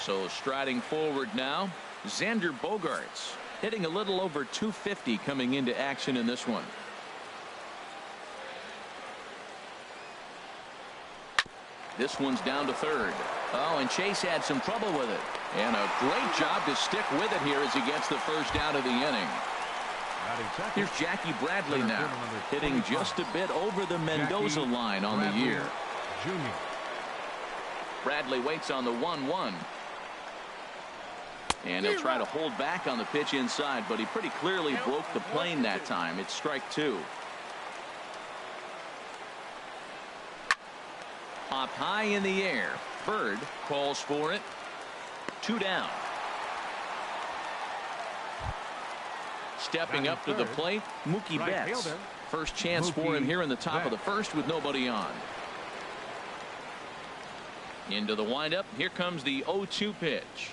So striding forward now, Xander Bogaerts, hitting a little over 250 coming into action in this one. This one's down to third. Oh, and Chase had some trouble with it. And a great job to stick with it here as he gets the first out of the inning. Here's Jackie Bradley now, hitting just a bit over the Mendoza line on the year. Bradley waits on the 1-1. And he'll try to hold back on the pitch inside, but he pretty clearly broke the plane that time. It's strike two. Popped high in the air. Bird calls for it. 2 down. Stepping up to the plate, Mookie Betts. First chance for him here in the top of the first with nobody on. Into the windup. Here comes the 0-2 pitch.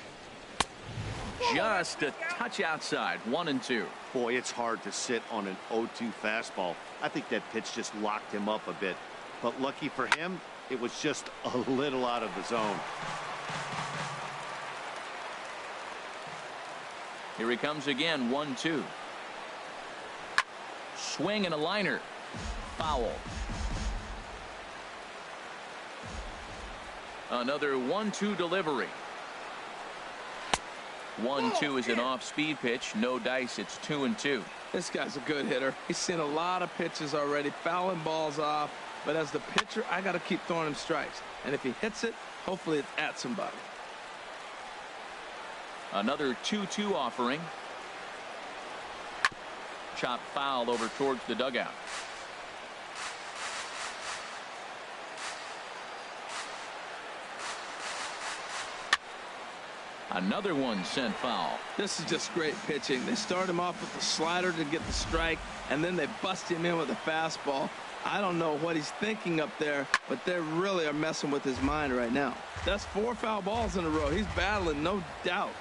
Just a touch outside. 1-2. Boy, it's hard to sit on an 0-2 fastball. I think that pitch just locked him up a bit. But lucky for him, it was just a little out of the zone. Here he comes again. 1-2. Swing and a liner. Foul. Another 1-2 delivery. 1-2 is an off-speed pitch. No dice. It's 2-2. This guy's a good hitter. He's seen a lot of pitches already, fouling balls off. But as the pitcher, I got to keep throwing him strikes. And if he hits it, hopefully it's at somebody. Another 2-2 offering. Chopped foul over towards the dugout. Another one sent foul. This is just great pitching. They start him off with the slider to get the strike, and then they bust him in with a fastball. I don't know what he's thinking up there, but they really are messing with his mind right now. That's 4 foul balls in a row. He's battling, no doubt.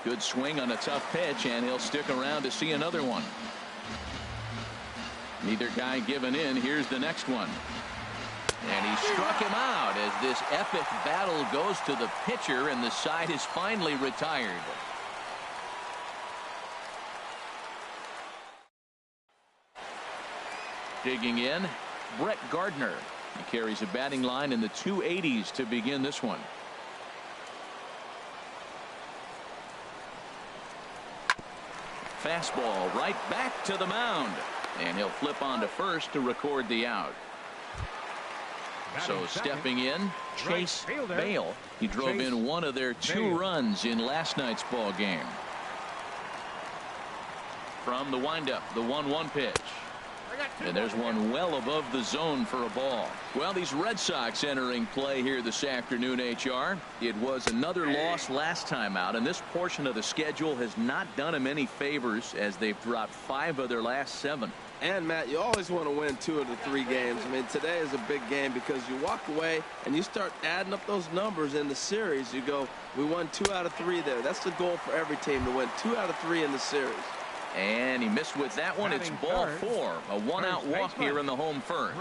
Good swing on a tough pitch, and he'll stick around to see another one. Neither guy giving in. Here's the next one. And he struck him out as this epic battle goes to the pitcher, and the side is finally retired. Digging in, Brett Gardner. He carries a batting line in the 280s to begin this one. Fastball right back to the mound. And he'll flip on to first to record the out. So stepping in, Chase Bale. He drove in one of their 2 runs in last night's ball game. From the windup, the 1-1 pitch. And there's one well above the zone for a ball. Well, these Red Sox entering play here this afternoon, HR. It was another loss last time out, and this portion of the schedule has not done them any favors as they've dropped 5 of their last 7. And, Matt, you always want to win 2 of the 3 games. I mean, today is a big game because you walk away and you start adding up those numbers in the series. You go, we won 2 out of 3 there. That's the goal for every team, to win 2 out of 3 in the series. And he missed with that one. It's ball 4. A 1-out walk here in the home first.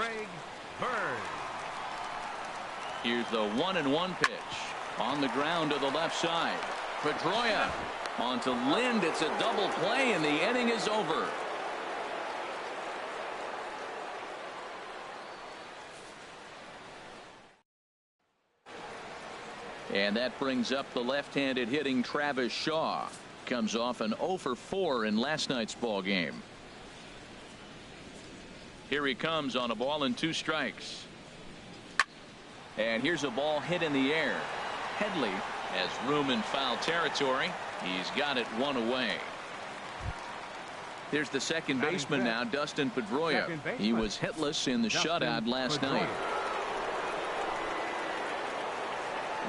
Here's the 1-1 pitch. On the ground to the left side. Pedroia onto Lind. It's a double play, and the inning is over. And that brings up the left-handed hitting Travis Shaw. Comes off an 0 for 4 in last night's ball game. Here he comes on a ball and 2 strikes. And here's a ball hit in the air. Headley has room in foul territory. He's got it 1 away. Here's the second baseman now, Dustin Pedroia. He was hitless in the shutout last night.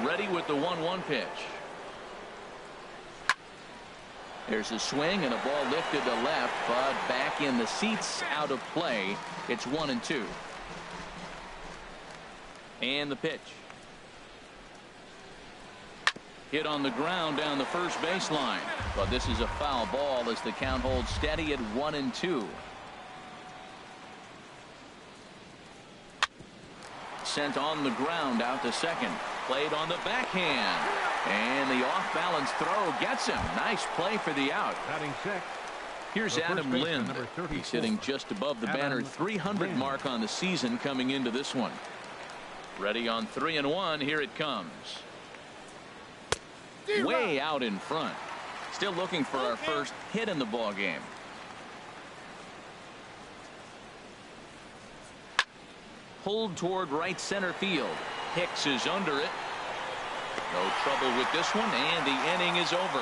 Ready with the 1-1 pitch. There's a swing and a ball lifted to left, but back in the seats, out of play. It's 1-2. And the pitch. Hit on the ground down the first baseline, but this is a foul ball as the count holds steady at 1-2. sent on the ground out to second. Played on the backhand. And the off-balance throw gets him. Nice play for the out. Batting sixth. Here's Adam Lind. He's hitting just above the banner 300 mark on the season coming into this one. Ready on 3-1. Here it comes. Way out in front. Still looking for our first hit in the ball game. Pulled toward right center field. Hicks is under it. No trouble with this one, and the inning is over.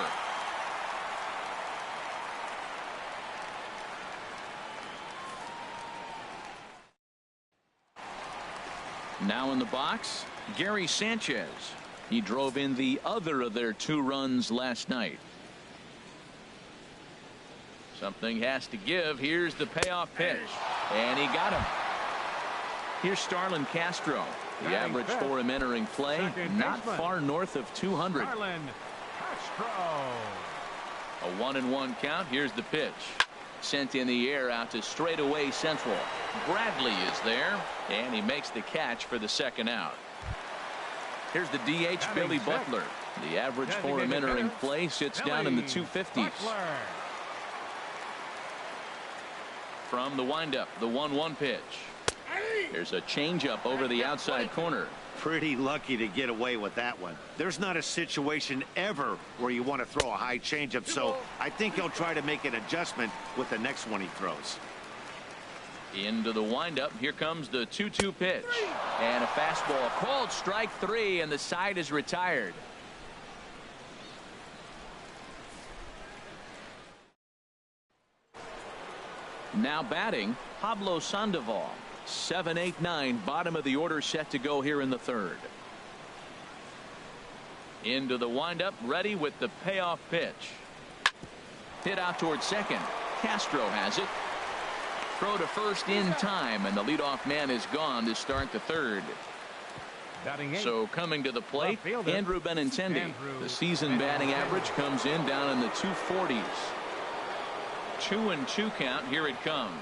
Now in the box, Gary Sanchez. He drove in the other of their 2 runs last night. Something has to give. Here's the payoff pitch, and he got him. Here's Starlin Castro. The average for him entering play, not far north of 200. Starlin Castro. A 1-1 count. Here's the pitch. Sent in the air out to straightaway central. Bradley is there, and he makes the catch for the second out. Here's the DH, Billy Butler. The average for him entering play sits down in the 250s. From the windup, the 1-1 pitch. There's a changeup over the outside corner. Pretty lucky to get away with that one. There's not a situation ever where you want to throw a high changeup, so I think he'll try to make an adjustment with the next one he throws. Into the windup. Here comes the 2-2 pitch. And a fastball called strike 3, and the side is retired. Now batting, Pablo Sandoval. 7-8-9, bottom of the order, set to go here in the third. Into the windup, ready with the payoff pitch. Hit out towards second. Castro has it. Throw to first in time, and the leadoff man is gone to start the third. So coming to the plate, Andrew Benintendi. The season batting average comes in down in the 240s. 2-2 count. Here it comes.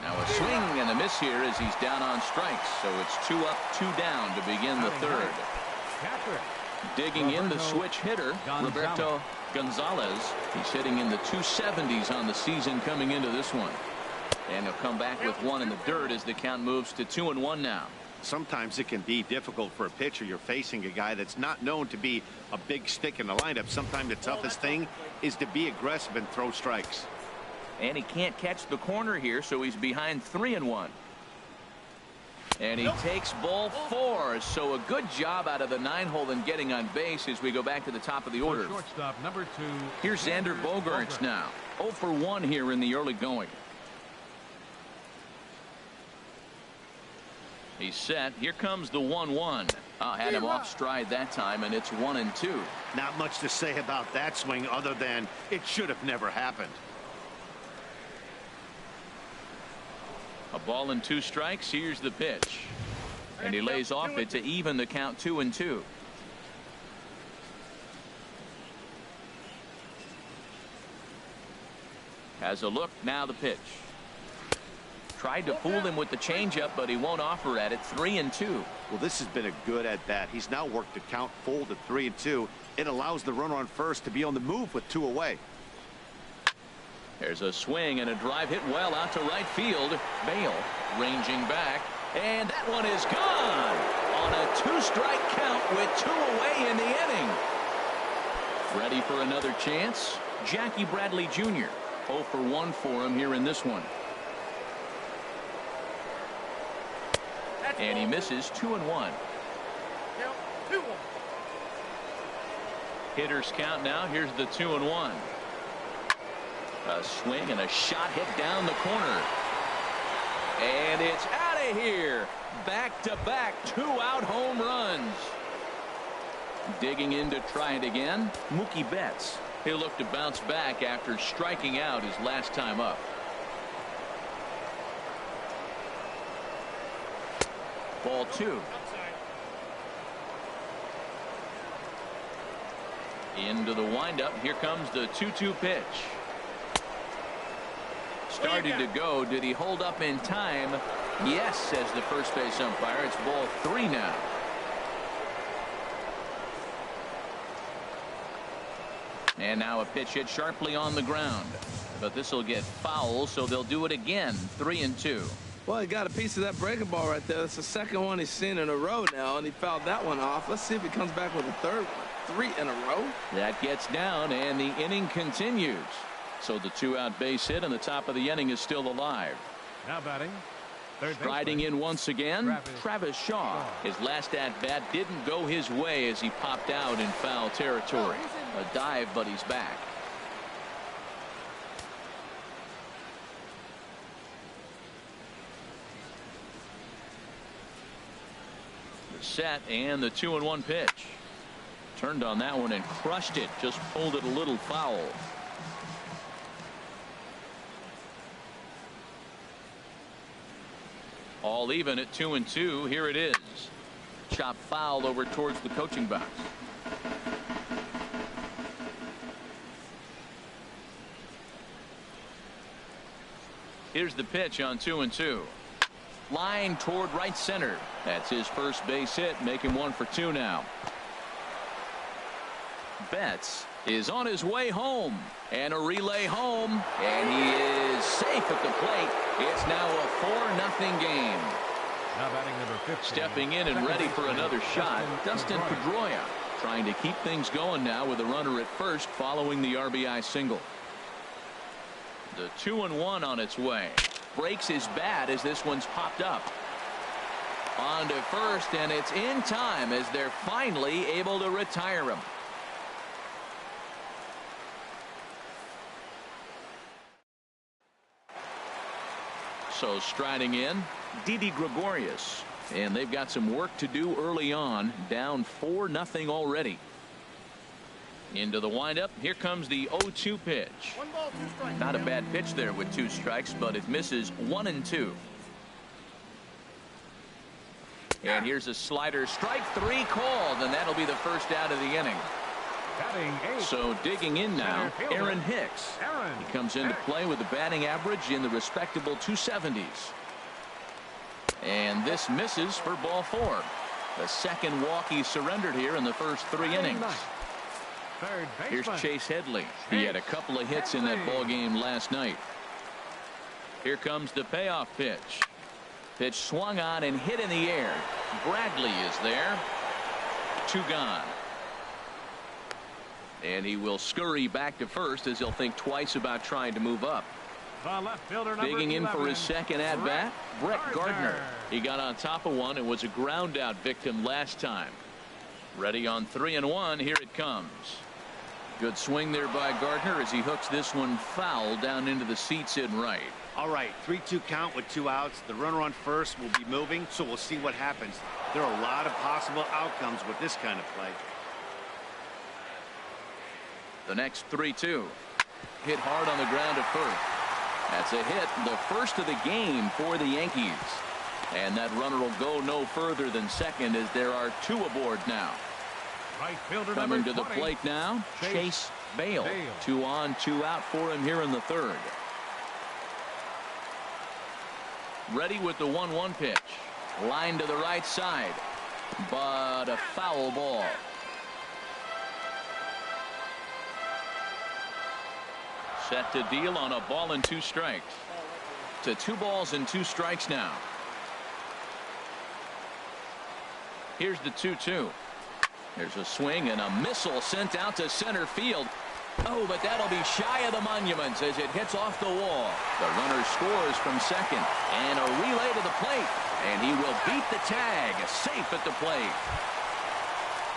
Now a swing and a miss here as he's down on strikes. So it's 2 up, 2 down to begin the third. Digging in the switch hitter, Roberto Gonzalez. He's hitting in the 270s on the season coming into this one. And he'll come back with one in the dirt as the count moves to 2-1 now. Sometimes it can be difficult for a pitcher. You're facing a guy that's not known to be a big stick in the lineup. Sometimes the toughest thing is to be aggressive and throw strikes. And he can't catch the corner here, so he's behind 3-1. And he takes ball 4. So a good job out of the 9-hole in getting on base as we go back to the top of the order. Shortstop, number 2. Here's Xander Bogaerts now. 0 for 1 here in the early going. He's set. Here comes the 1-1. Had him off stride that time, and it's 1-2. Not much to say about that swing other than it should have never happened. A ball and 2 strikes. Here's the pitch. And he lays off it to even the count 2-2. Has a look. Now the pitch. Tried to fool him with the changeup, but he won't offer at it. 3-2. Well, this has been a good at bat. He's now worked the count full to 3-2. It allows the runner on first to be on the move with 2 away. There's a swing and a drive hit well out to right field. Bale ranging back, and that one is gone on a 2-strike count with 2 away in the inning. Ready for another chance? Jackie Bradley Jr. 0 for 1 for him here in this one. And he misses. 2-1. Hitters count now. Here's the 2-1. A swing and a shot hit down the corner. And it's out of here. Back-to-back 2-out home runs. Digging in to try it again, Mookie Betts. He'll look to bounce back after striking out his last time up. Ball 2. Into the windup. Here comes the 2-2 pitch. Started to go. Did he hold up in time? Yes, says the first base umpire. It's ball 3 now. And now a pitch hit sharply on the ground. But this will get foul, so they'll do it again. 3-2. Well, he got a piece of that breaking ball right there. That's the second one he's seen in a row now, and he fouled that one off. Let's see if he comes back with a third one. 3 in a row. That gets down, and the inning continues. So the 2-out base hit, and the top of the inning is still alive. Now batting. Striding in once again, Travis Shaw. His last at-bat didn't go his way as he popped out in foul territory. A dive, but he's back. The set and the 2-1 pitch. Turned on that one and crushed it. Just pulled it a little foul. All even at 2-2. Here it is. Chop foul over towards the coaching box. Here's the pitch on 2-2. Line toward right center. That's his first base hit. Make him 1 for 2 now. Betts is on his way home, and a relay home, and he is safe at the plate. It's now a 4-0 game. Now batting number 15. Stepping in and ready for another shot, Dustin Pedroia, trying to keep things going now with a runner at first following the RBI single. The 2-1 on its way. Breaks his bat as this one's popped up. On to first, and it's in time as they're finally able to retire him. So striding in, Didi Gregorius, and they've got some work to do early on. Down 4-0 already. Into the windup. Here comes the 0-2 pitch. 1 ball, 2 strikes. Not a bad pitch there with 2 strikes, but it misses 1-2. And here's a slider. Strike 3 called, and that'll be the first out of the inning. Batting 8. So digging in now, Aaron Hicks. He comes into play with a batting average in the respectable 270s. And this misses for ball 4. The second walk he surrendered here in the first 3 innings. Here's Chase Headley. He had a couple of hits in that ball game last night. Here comes the payoff pitch. Pitch swung on and hit in the air. Bradley is there. 2 gone. And he will scurry back to first as he'll think twice about trying to move up. Digging in for his second at bat, Brett Gardner. He got on top of one and was a ground out victim last time. Ready on 3-1. Here it comes. Good swing there by Gardner as he hooks this one foul down into the seats in right. All right, 3-2 count with 2 outs. The runner on first will be moving, so we'll see what happens. There are a lot of possible outcomes with this kind of play. The next 3-2. Hit hard on the ground at first. That's a hit, the first of the game for the Yankees. And that runner will go no further than second as there are 2 aboard now. Right fielder Coming to the 20, plate now, Chase Bale. 2 on, 2 out for him here in the 3rd. Ready with the 1-1 pitch. Line to the right side, but a foul ball. Set to deal on a ball and 2 strikes. To 2 balls and 2 strikes now. Here's the 2-2. There's a swing and a missile sent out to center field. Oh, but that'll be shy of the monuments as it hits off the wall. The runner scores from second, and a relay to the plate, and he will beat the tag. Safe at the plate.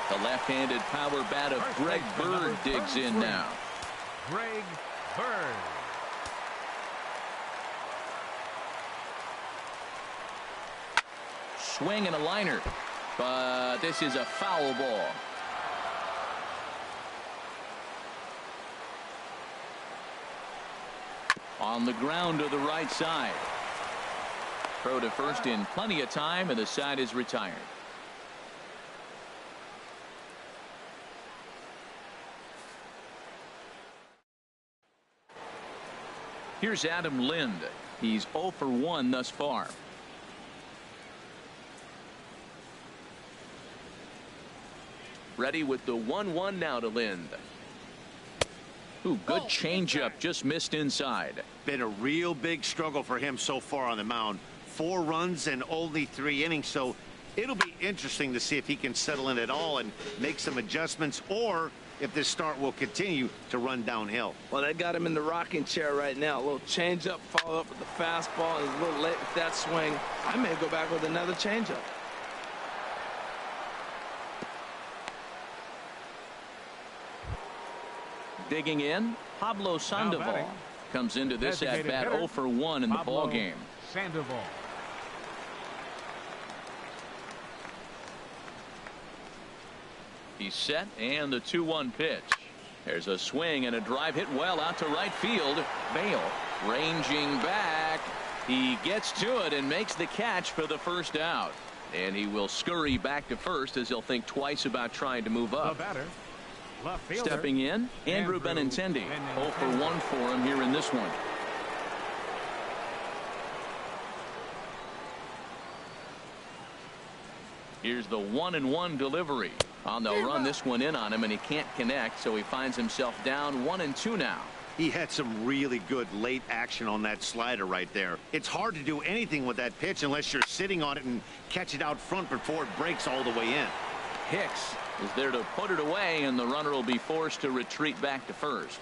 The left-handed power bat of Greg Bird digs in now. Greg Bird. Swing and a liner, but this is a foul ball. On the ground to the right side. Throw to first in plenty of time, and the side is retired. Here's Adam Lind. He's 0 for 1 thus far. Ready with the 1-1 now to Lind. Ooh, good changeup, just missed inside. Been a real big struggle for him so far on the mound. 4 runs and only 3 innings, so it'll be interesting to see if he can settle in at all and make some adjustments, or if this start will continue to run downhill. Well, they got him in the rocking chair right now. A little changeup, followed up with the fastball. He's a little late with that swing. I may go back with another changeup. Digging in, Pablo Sandoval comes into this at bat 0 for 1 in the ball game. Sandoval. He's set, and the 2-1 pitch. There's a swing and a drive hit well out to right field. Bale ranging back. He gets to it and makes the catch for the first out. And he will scurry back to first as he'll think twice about trying to move up. The batter, left fielder, Stepping in, Andrew Benintendi. 0 for 1 for him here in this one. Here's the 1-1 delivery. They'll run this one in on him, and he can't connect, so he finds himself down 1-2 now. He had some really good late action on that slider right there. It's hard to do anything with that pitch unless you're sitting on it and catch it out front before it breaks all the way in. Hicks is there to put it away, and the runner will be forced to retreat back to first.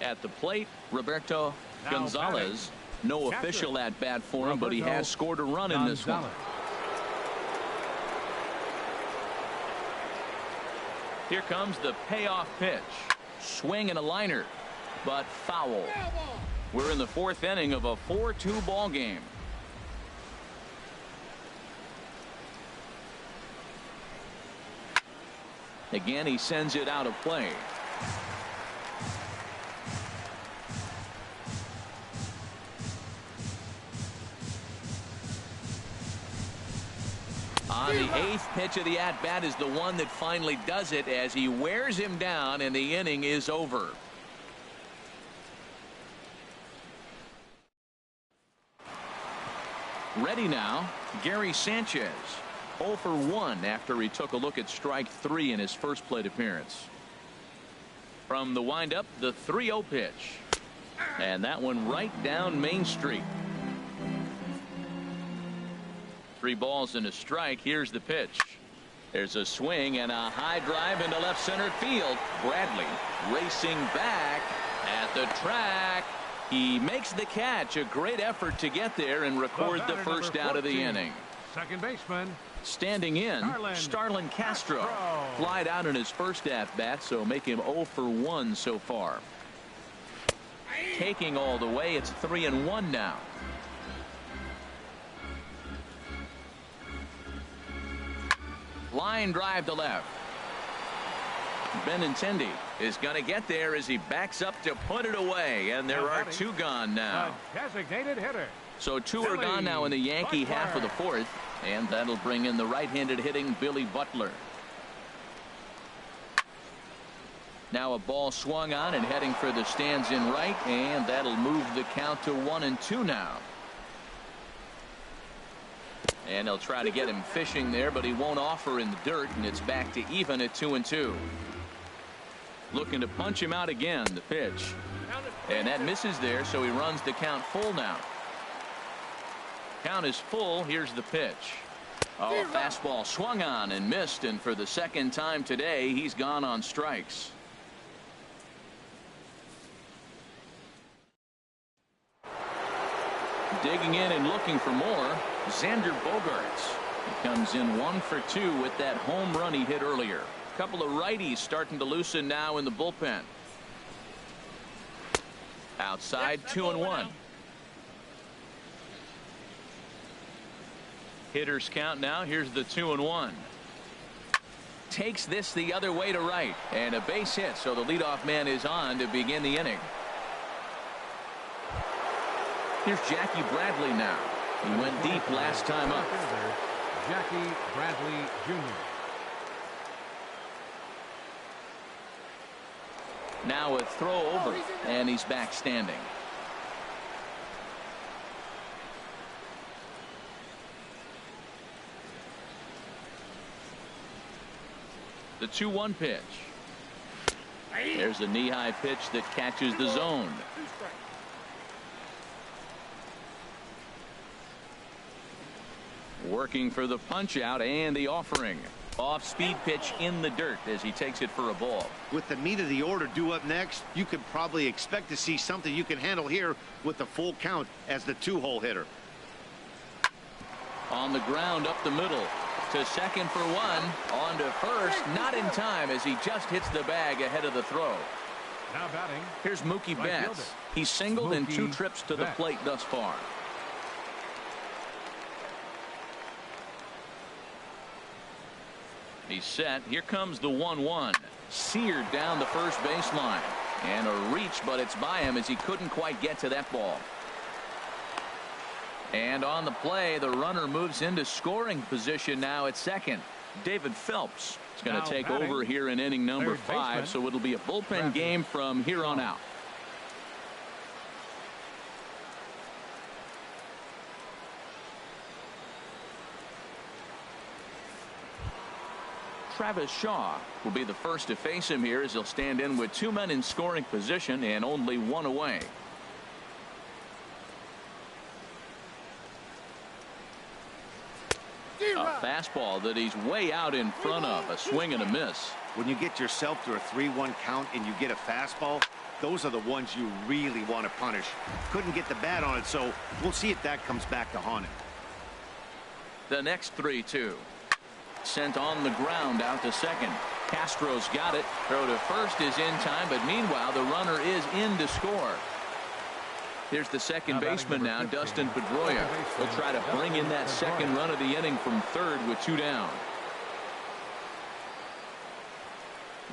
At the plate, Roberto Gonzalez. No official at bat for him, but he has scored a run in this one. Here comes the payoff pitch. Swing and a liner, but foul. We're in the 4th inning of a 4-2 ball game. Again, he sends it out of play. On the 8th pitch of the at-bat is the one that finally does it as he wears him down, and the inning is over. Ready now, Gary Sanchez. 0 for 1 after he took a look at strike 3 in his first plate appearance. From the windup, the 3-0 pitch. And that one right down Main Street. 3 balls and a strike. Here's the pitch. There's a swing and a high drive into left center field. Bradley racing back at the track. He makes the catch. A great effort to get there and record the first out of the inning. Second baseman. Standing in, Starlin Castro. Flied out in his first at bat, so make him 0 for 1 so far. Taking all the way, it's 3-1 now. Line drive to left. Benintendi is going to get there as he backs up to put it away, and there are 2 gone now. Designated hitter. So 2 are gone now in the Yankee half of the 4th, and that'll bring in the right-handed hitting Billy Butler. Now a ball swung on and heading for the stands in right, and that'll move the count to 1-2 now. And they'll try to get him fishing there, but he won't offer in the dirt, and it's back to even at 2-2. Looking to punch him out again, the pitch. And that misses there, so he runs the count full now. Count is full. Here's the pitch. Oh, a fastball swung on and missed, and for the second time today, he's gone on strikes. Digging in and looking for more, Xander Bogaerts. He comes in 1 for 2 with that home run he hit earlier. A couple of righties starting to loosen now in the bullpen. Outside, 2-1. Hitters count now. Here's the 2-1. Takes this the other way to right, and a base hit, so the leadoff man is on to begin the inning. Here's Jackie Bradley now. He went deep last time up. Jackie Bradley Jr. Now a throw over, and he's back standing. The 2-1 pitch. There's a knee-high pitch that catches the zone. Working for the punch out and the offering. Off-speed pitch in the dirt as he takes it for a ball. With the meat of the order due up next, you could probably expect to see something you can handle here with the full count as the 2-hole hitter. On the ground up the middle. To second for 1. On to first. Not in time as he just hits the bag ahead of the throw. Now batting. Here's Mookie Right Betts. fielder. He's singled in 2 Mookie trips to the Betts. plate thus far. He's set. Here comes the 1-1. Seared down the first baseline. And a reach, but it's by him as he couldn't quite get to that ball. And on the play, the runner moves into scoring position now at second. David Phelps is going to take over here in inning number 5, so it'll be a bullpen game from here on out. Travis Shaw will be the first to face him here as he'll stand in with 2 men in scoring position and only 1 away. A fastball that he's way out in front of. A swing and a miss. When you get yourself to a 3-1 count and you get a fastball, those are the ones you really want to punish. Couldn't get the bat on it, so we'll see if that comes back to haunt him. The next 3-2. Sent on the ground out to second. Castro's got it. Throw to first is in time, but meanwhile the runner is in to score. Here's the second baseman now, Dustin Pedroia. He'll try to bring in that second run of the inning from third with 2 down.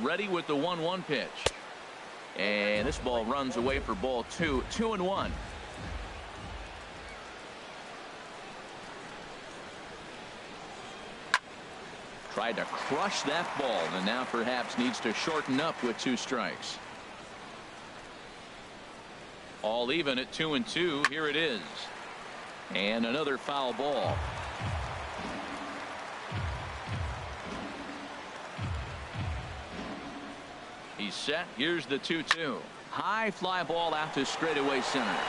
Ready with the 1-1 pitch. And this ball runs away for ball 2. 2-1. Tried to crush that ball and now perhaps needs to shorten up with 2 strikes. All even at 2-2. Here it is. And another foul ball. He's set. Here's the 2-2. High fly ball out to straightaway center.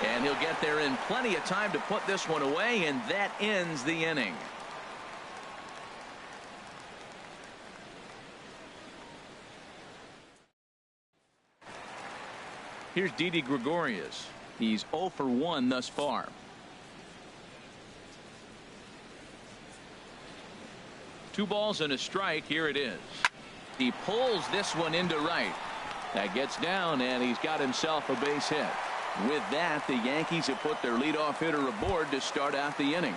And he'll get there in plenty of time to put this one away, and that ends the inning. Here's Didi Gregorius. He's 0 for 1 thus far. Two balls and a strike. Here it is. He pulls this one into right. That gets down, and he's got himself a base hit. With that, the Yankees have put their leadoff hitter aboard to start out the inning.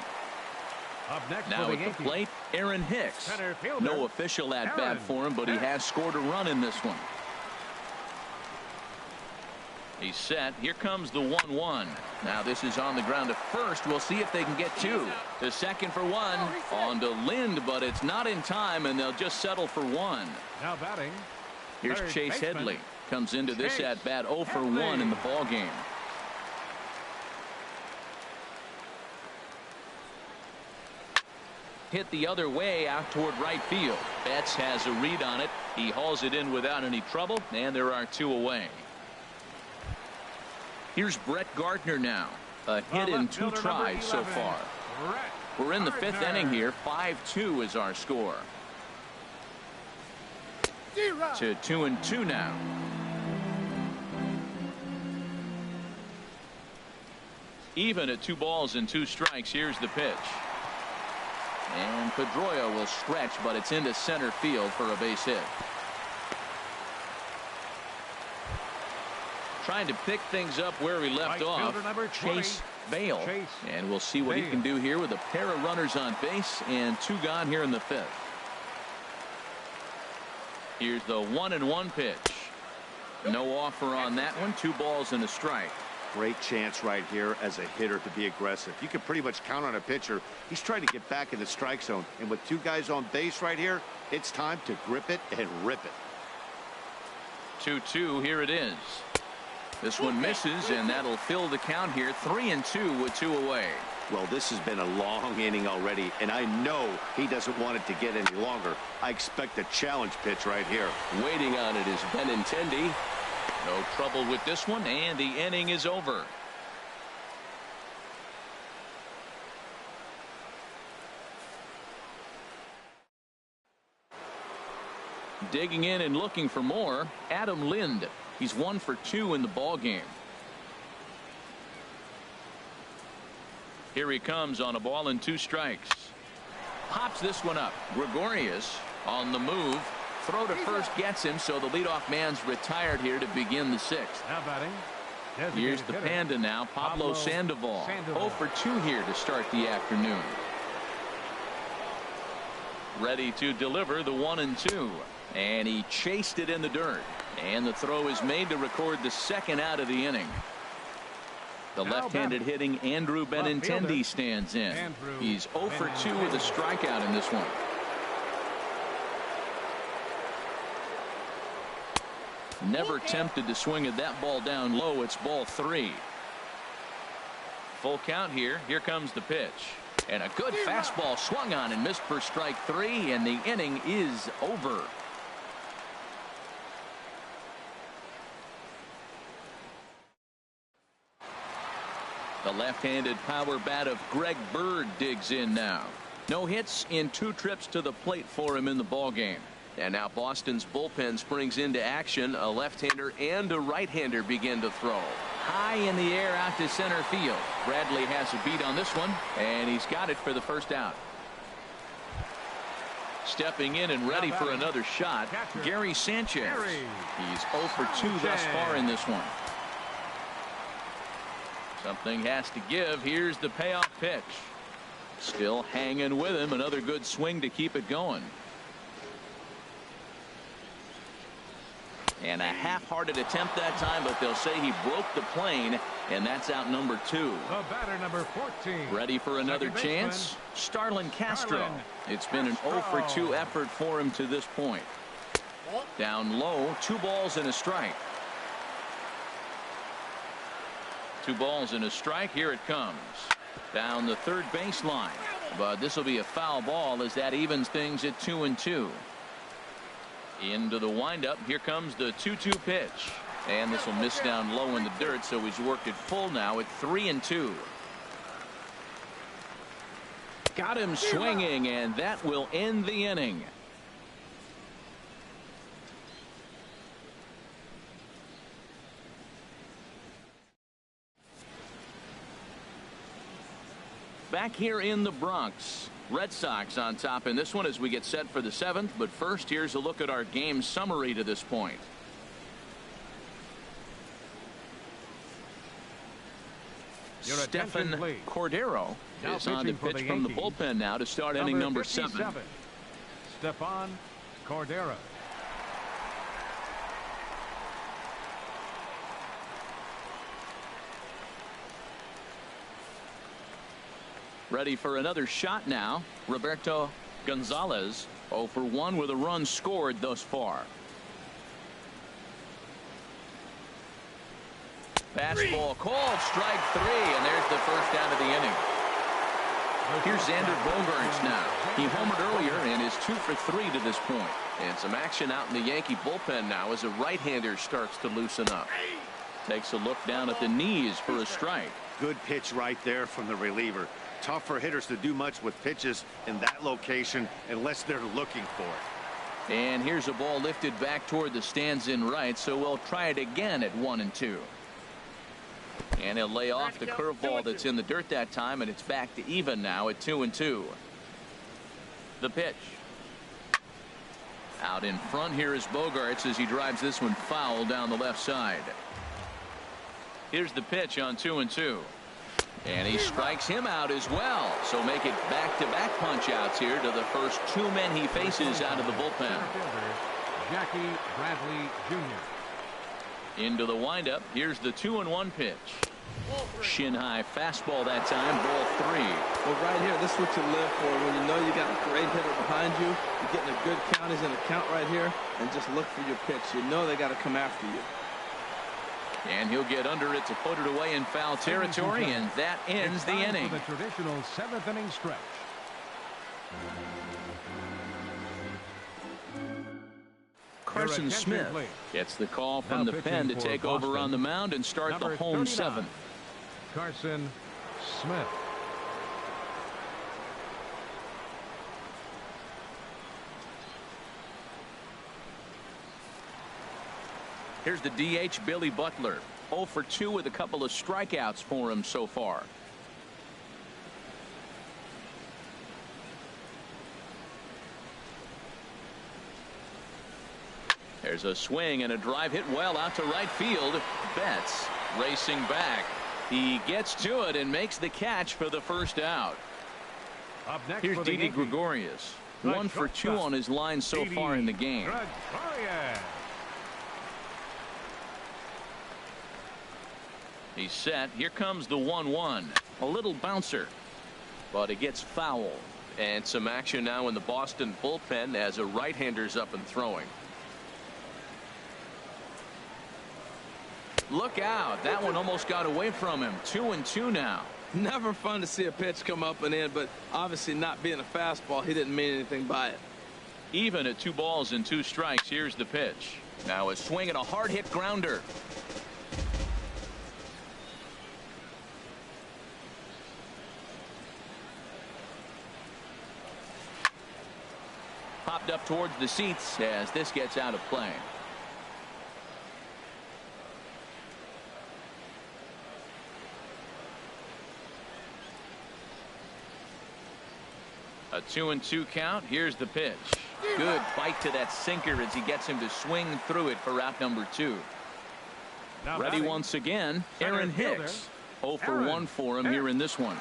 Up next Now for at the the plate, Aaron Hicks. Center fielder, No official at bat Aaron for him, but he has scored a run in this one. He's set. Here comes the 1-1. Now this is on the ground to first. We'll see if they can get 2. The second for 1. On to Lind, but it's not in time, and they'll just settle for 1. Now batting. Here's Third Chase baseman, Headley. Comes into this Chase at bat 0 for Headley. 1 in the ball game. Hit the other way out toward right field. Betts has a read on it. He hauls it in without any trouble, and there are 2 away. Here's Brett Gardner now. A hit in 2 tries so far. We're in the 5th inning here. 5-2 is our score. To 2-2 now. Even at 2 balls and 2 strikes. Here's the pitch. And Pedroia will stretch, but it's into center field for a base hit. Trying to pick things up where we left off. Chase Bale. And we'll see what he can do here with a pair of runners on base and 2 gone here in the 5th. Here's the 1-1 pitch. No offer on that one. 2 balls and a strike. Great chance right here as a hitter to be aggressive. You can pretty much count on a pitcher. He's trying to get back in the strike zone. And with 2 guys on base right here, it's time to grip it and rip it. 2-2. Here it is. This one misses, and that'll fill the count here. 3-2 with 2 away. Well, this has been a long inning already, and I know he doesn't want it to get any longer. I expect a challenge pitch right here. Waiting on it is Benintendi. No trouble with this one, and the inning is over. Digging in and looking for more, Adam Lind. He's 1 for 2 in the ball game. Here he comes on a ball and 2 strikes. Pops this one up. Gregorius on the move. Throw to first gets him, so the leadoff man's retired here to begin the 6th. Now batting. Here's the Panda now, Pablo Sandoval. 0 for 2 here to start the afternoon. Ready to deliver the 1-2. And he chased it in the dirt. And the throw is made to record the 2nd out of the inning. The left-handed hitting Andrew Benintendi stands in. He's 0 for 2 with a strikeout in this one. Never tempted to swing at that ball down low. It's ball 3. Full count here. Here comes the pitch. And a good fastball swung on and missed for strike 3, and the inning is over. The left-handed power bat of Greg Bird digs in now. No hits in 2 trips to the plate for him in the ballgame. And now Boston's bullpen springs into action. A left-hander and a right-hander begin to throw. High in the air out to center field. Bradley has a beat on this one, and he's got it for the 1st out. Stepping in and ready for another shot, Gary Sanchez. He's 0 for 2 thus far in this one. Something has to give. Here's the payoff pitch. Still hanging with him. Another good swing to keep it going. And a half-hearted attempt that time, but they'll say he broke the plane, and that's out number 2. The batter number 14. Ready for another chance? Starlin Castro. It's been an 0 for 2 effort for him to this point. Down low, 2 balls and a strike. 2 balls and a strike. Here it comes. Down the 3rd baseline. But this will be a foul ball as that evens things at 2-2. Into the windup. Here comes the 2-2 pitch. And this will miss down low in the dirt, so he's worked it full now at 3-2. Got him swinging, and that will end the inning. Back here in the Bronx, Red Sox on top in this one as we get set for the 7th. But first, here's a look at our game summary to this point. Stephen Cordero is on to pitch from the bullpen now to start inning number 7. Stephan Cordero. Ready for another shot now. Roberto Gonzalez 0 for 1 with a run scored thus far. Fastball called, strike 3, and there's the 1st out of the inning. Here's Xander Bogaerts now. He homered earlier and is 2 for 3 to this point. And some action out in the Yankee bullpen now as a right-hander starts to loosen up. Takes a look down at the knees for a strike. Good pitch right there from the reliever. Tough for hitters to do much with pitches in that location unless they're looking for it. And here's a ball lifted back toward the stands in right, so we'll try it again at 1-2. And he'll lay off the curveball that's in the dirt that time, and it's back to even now at 2-2. The pitch. Out in front here is Bogaerts as he drives this one foul down the left side. Here's the pitch on 2-2. And he strikes him out as well. So make it back-to-back punch-outs here to the first 2 men he faces out of the bullpen. Jackie Bradley Jr. Into the windup. Here's the 2-1 pitch. Shin-high fastball that time, ball 3. Well, right here, this is what you live for. When you know you got a great hitter behind you, you're getting a good count. He's in a count right here, and just look for your pitch. You know they got to come after you. And he'll get under it to put it away in foul territory, and that ends the inning. The traditional 7th inning stretch. Carson Smith gets the call from the pen to take over on the mound and start the home 7th. Carson Smith. Here's the DH, Billy Butler. 0 for 2 with a couple of strikeouts for him so far. There's a swing and a drive hit well out to right field. Betts racing back. He gets to it and makes the catch for the first out. Up next, here's Didi Gregorius. 1 for 2 on his line so far in the game. Gregorius. He's set. Here comes the 1-1. A little bouncer, but it gets foul. And some action now in the Boston bullpen as a right-hander's up and throwing. Look out. That one almost got away from him. 2-2 now. Never fun to see a pitch come up and in, but obviously not being a fastball, he didn't mean anything by it. Even at 2 balls and 2 strikes, here's the pitch. Now a swing and a hard hit grounder. Popped up towards the seats as this gets out of play. A 2-2 count. Here's the pitch. Good bite to that sinker as he gets him to swing through it for out number 2. Ready once again, Aaron Hicks. 0 for 1 for him here in this one.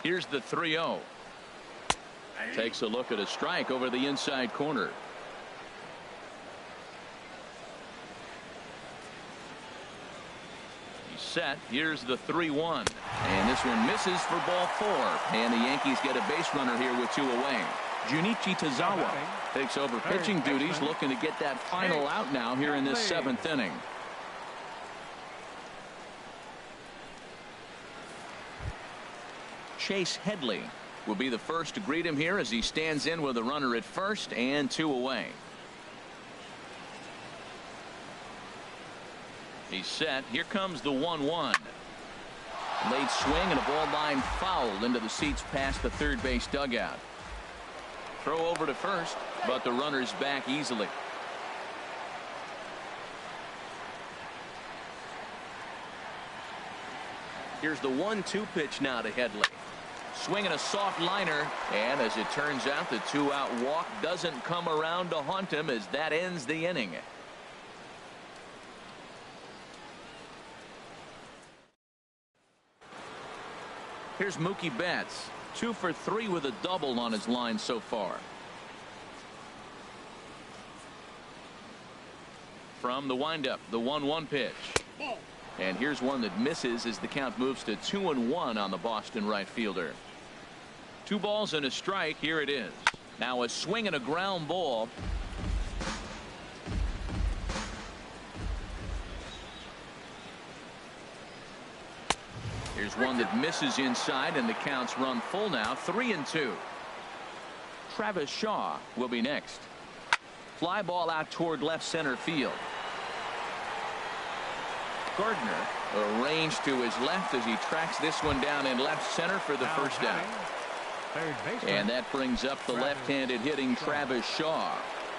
Here's the 3-0. Takes a look at a strike over the inside corner. He's set. Here's the 3-1. And this one misses for ball 4. And the Yankees get a base runner here with 2 away. Junichi Tazawa takes over pitching duties, looking to get that final out now here in this 7th inning. Chase Headley will be the first to greet him here as he stands in with a runner at first and 2 away. He's set. Here comes the 1-1. Late swing and a ball line foul into the seats past the third base dugout. Throw over to first, but the runner's back easily. Here's the 1-2 pitch now to Headley. Swinging a soft liner, and as it turns out, the 2-out walk doesn't come around to haunt him as that ends the inning. Here's Mookie Betts. 2 for 3 with a double on his line so far. From the windup, the 1-1 pitch. And here's one that misses as the count moves to 2-1 on the Boston right fielder. 2 balls and a strike. Here it is. Now a swing and a ground ball. Here's one that misses inside, and the counts run full now. 3-2. Travis Shaw will be next. Fly ball out toward left center field. Gardner arranged to his left as he tracks this one down in left center for the first out. And that brings up the left-handed hitting Travis Shaw.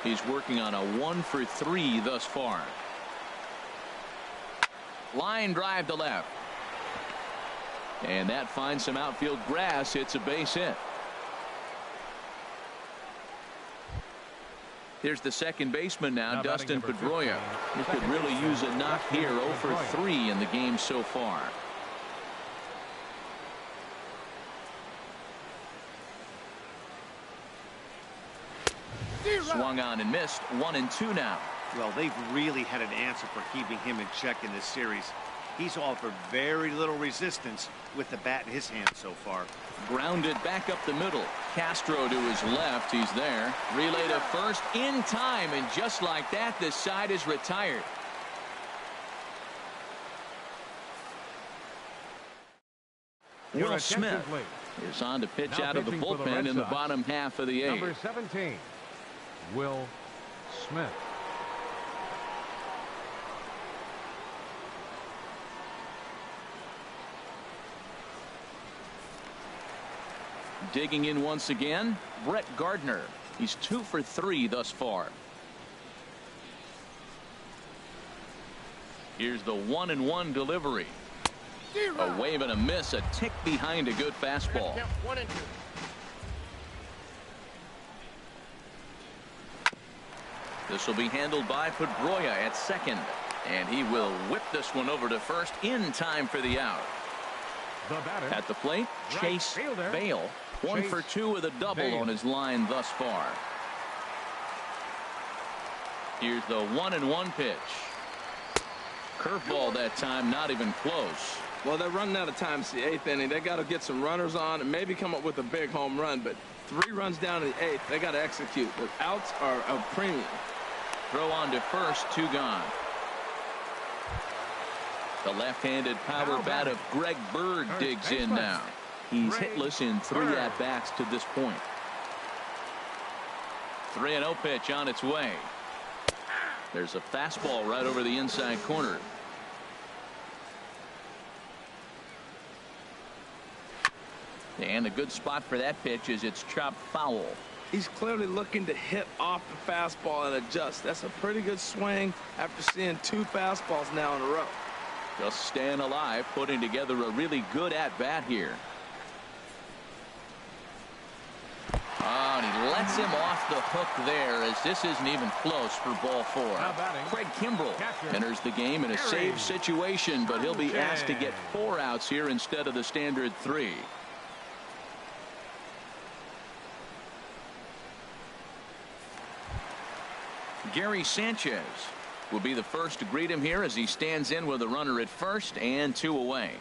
He's working on a 1 for 3 thus far. Line drive to left. And that finds some outfield grass. It's a base hit. Here's the second baseman now, Dustin Pedroia. He could really use a knock here. 0 for 3 in the game so far. Swung on and missed. 1-2 now. Well, they've really had an answer for keeping him in check in this series. He's offered very little resistance with the bat in his hand so far. Grounded back up the middle. Castro to his left. He's there. Relay to first in time, and just like that, the side is retired. Will Smith is on to pitch out of the bullpen in the bottom half of the eighth. Number 17, Will Smith. Digging in once again, Brett Gardner. He's 2 for 3 thus far. Here's the 1-1 delivery. A wave and a miss, a tick behind a good fastball. 1-2. This will be handled by Pedroia at second, and he will whip this one over to first in time for the out. The batter, at the plate, Chase Bale, 1 for 2 with a double on his line thus far. Here's the 1-1 pitch. Curveball that time, not even close. Well, they're running out of time. It's the 8th inning. They got to get some runners on and maybe come up with a big home run. But 3 runs down in the 8th. They got to execute. The outs are a premium. Throw on to first, 2 gone. The left-handed power bat of Greg Bird digs in now. He's hitless in 3 at-bats to this point. 3-0 pitch on its way. There's a fastball right over the inside corner. And a good spot for that pitch is it's chopped foul. He's clearly looking to hit off the fastball and adjust. That's a pretty good swing after seeing 2 fastballs now in a row. Just staying alive, putting together a really good at-bat here. Oh, and he lets him off the hook there, as this isn't even close for ball 4. Craig Kimbrell enters the game in a save situation, but he'll be asked to get 4 outs here instead of the standard 3. Gary Sanchez will be the first to greet him here as he stands in with a runner at first and 2 away.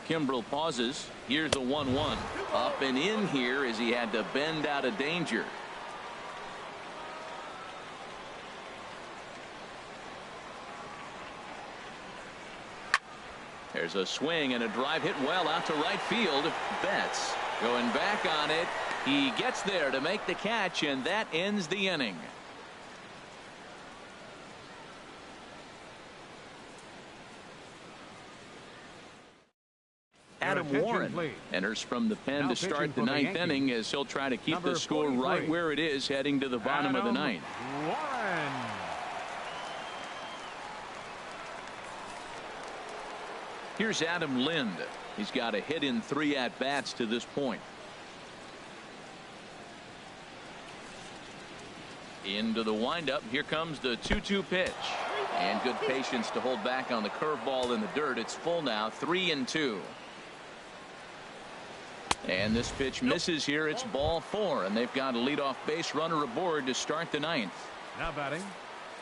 Kimbrell pauses. Here's the 1-1. Up and in here as he had to bend out of danger. There's a swing and a drive hit well out to right field. Betts going back on it. He gets there to make the catch, and that ends the inning. Adam Warren enters from the pen to start the 9th inning, as he'll try to keep the score right where it is heading to the bottom of the 9th. Warren. Here's Adam Lind. He's got a hit in 3 at-bats to this point. Into the windup. Here comes the 2-2 pitch. And good patience to hold back on the curveball in the dirt. It's full now, 3-2. And this pitch misses here. It's ball 4, and they've got a leadoff base runner aboard to start the 9th. Now batting.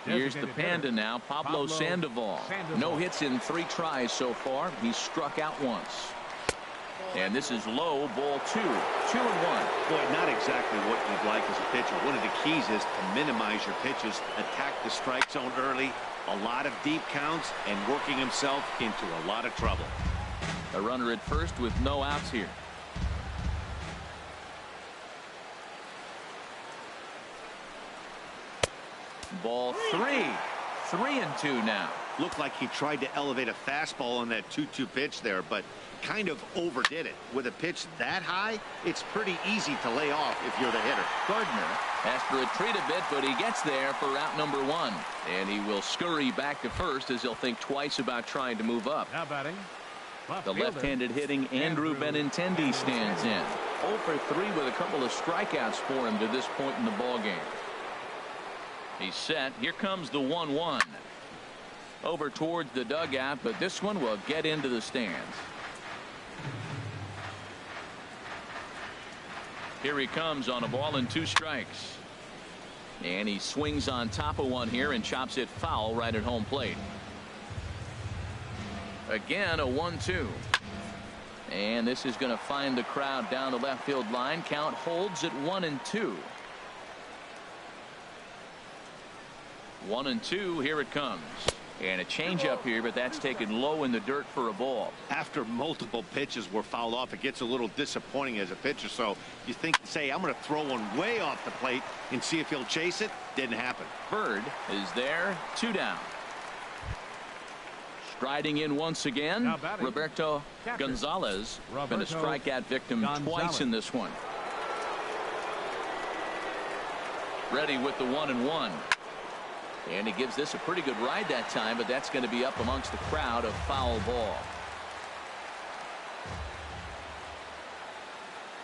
Here's the Panda now, Pablo Sandoval. No hits in 3 tries so far. He's struck out once. And this is low, ball 2. 2-1. Boy, not exactly what you'd like as a pitcher. One of the keys is to minimize your pitches, attack the strike zone early, a lot of deep counts, and working himself into a lot of trouble. A runner at first with no outs here. Ball 3. 3-2 now. Looked like he tried to elevate a fastball on that 2-2 pitch there, but kind of overdid it. With a pitch that high, it's pretty easy to lay off if you're the hitter. Gardner has to retreat a bit, but he gets there for out number 1. And he will scurry back to first as he'll think twice about trying to move up. Now batting. The left-handed hitting Andrew Benintendi stands in. 0 for 3 with a couple of strikeouts for him to this point in the ballgame. He's set. Here comes the 1-1. Over towards the dugout, but this one will get into the stands. Here he comes on a ball and 2 strikes. And he swings on top of one here and chops it foul right at home plate. Again, a 1-2. And this is going to find the crowd down the left field line. Count holds at 1-2. 1-2. Here it comes. And a changeup here, but that's taken low in the dirt for a ball. After multiple pitches were fouled off, it gets a little disappointing as a pitcher. So you think, say, I'm going to throw one way off the plate and see if he'll chase it. Didn't happen. Bird is there. 2 down. Striding in once again, Roberto Gonzalez. Been a strikeout victim twice in this one. Ready with the 1-1. And he gives this a pretty good ride that time, but that's going to be up amongst the crowd. A foul ball.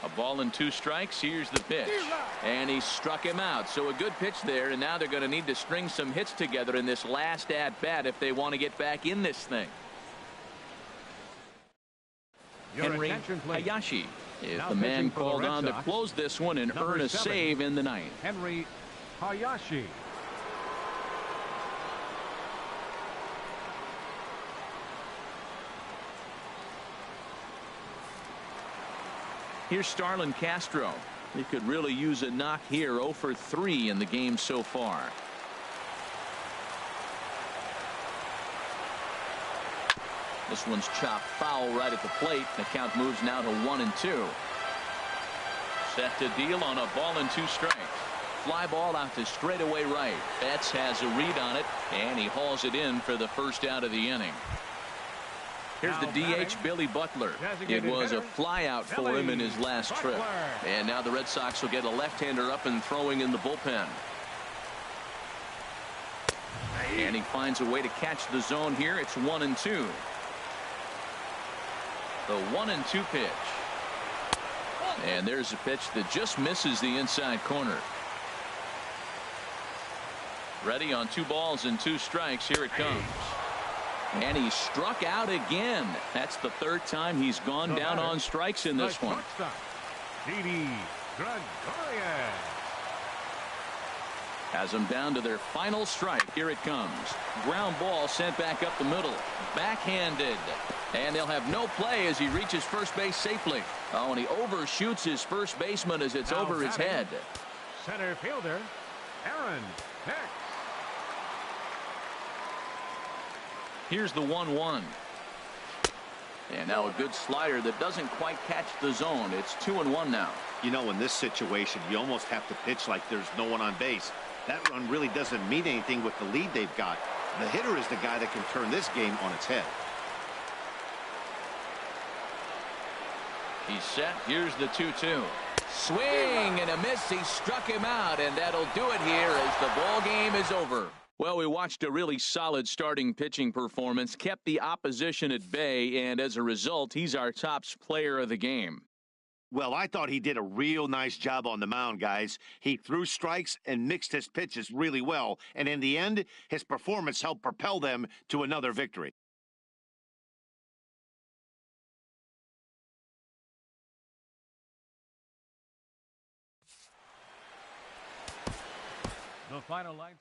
A ball and 2 strikes. Here's the pitch. And he struck him out. So a good pitch there, and now they're going to need to string some hits together in this last at-bat if they want to get back in this thing. Henry Hayashi is the man called on to close this one and earn a save in the ninth. Henry Hayashi. Here's Starlin Castro. He could really use a knock here. 0 for 3 in the game so far. This one's chopped foul right at the plate. The count moves now to 1-2. Set to deal on a ball and 2 strikes. Fly ball out to straightaway right. Betts has a read on it, and he hauls it in for the first out of the inning. Here's the DH, Billy Butler. It was a flyout for him in his last trip. And now the Red Sox will get a left-hander up and throwing in the bullpen. And he finds a way to catch the zone here. It's 1-2. The 1-2 pitch. And there's a pitch that just misses the inside corner. Ready on 2 balls and 2 strikes. Here it comes. And he struck out again. That's the 3rd time he's gone down on strikes in this one. Has them down to their final strike. Here it comes. Ground ball sent back up the middle. Backhanded. And they'll have no play as he reaches first base safely. Oh, and he overshoots his first baseman as it's over his head. Center fielder, Aaron Hicks. Here's the 1-1. And now a good slider that doesn't quite catch the zone. It's 2-1 now. You know, in this situation, you almost have to pitch like there's no one on base. That run really doesn't mean anything with the lead they've got. The hitter is the guy that can turn this game on its head. He's set. Here's the 2-2. Swing and a miss. He struck him out, and that'll do it here as the ball game is over. Well, we watched a really solid starting pitching performance, kept the opposition at bay, and as a result, he's our top player of the game. Well, I thought he did a real nice job on the mound, guys. He threw strikes and mixed his pitches really well, and in the end, his performance helped propel them to another victory. The final line.